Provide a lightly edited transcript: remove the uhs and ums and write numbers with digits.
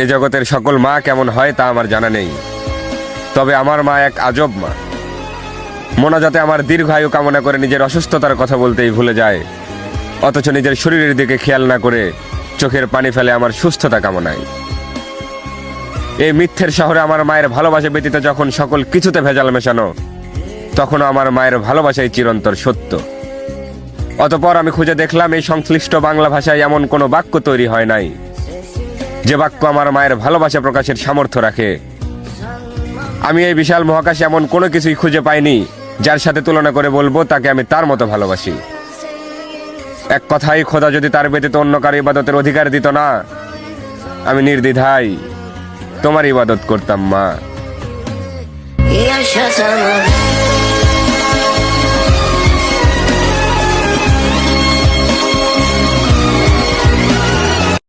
এ জগতের সকল মা কেমন হয় তা আমার জানা নেই, তবে আমার মা এক আজব মা। মোনাজাতে আমার দীর্ঘায়ু কামনা করে নিজের অসুস্থতার কথা বলতেই ভুলে যায়, অথচ নিজের শরীরের দিকে খেয়াল না করে চোখের পানি ফেলে আমার সুস্থতা কামনায়। এই মিথ্যের শহরে আমার মায়ের ভালোবাসা ব্যতীত যখন সকল কিছুতে ভেজাল মেশানো, তখনও আমার মায়ের ভালোবাসাই চিরন্তর সত্য। অতঃপর আমি খুঁজে দেখলাম এই সংশ্লিষ্ট বাংলা ভাষায় এমন কোনো বাক্য তৈরি হয় নাই যে বাক্য আমার মায়ের ভালোবাসা প্রকাশের সামর্থ্য রাখে। আমি এই বিশাল মহাকাশে এমন কোনো কিছুই খুঁজে পাইনি যার সাথে তুলনা করে বলবো তাকে আমি তার মতো ভালোবাসি। এক কথাই, খোদা যদি তার ব্যতীত অন্য কারো ইবাদতের অধিকার দিত না, আমি নির্দ্বিধায় তোমার ইবাদত করতাম মা।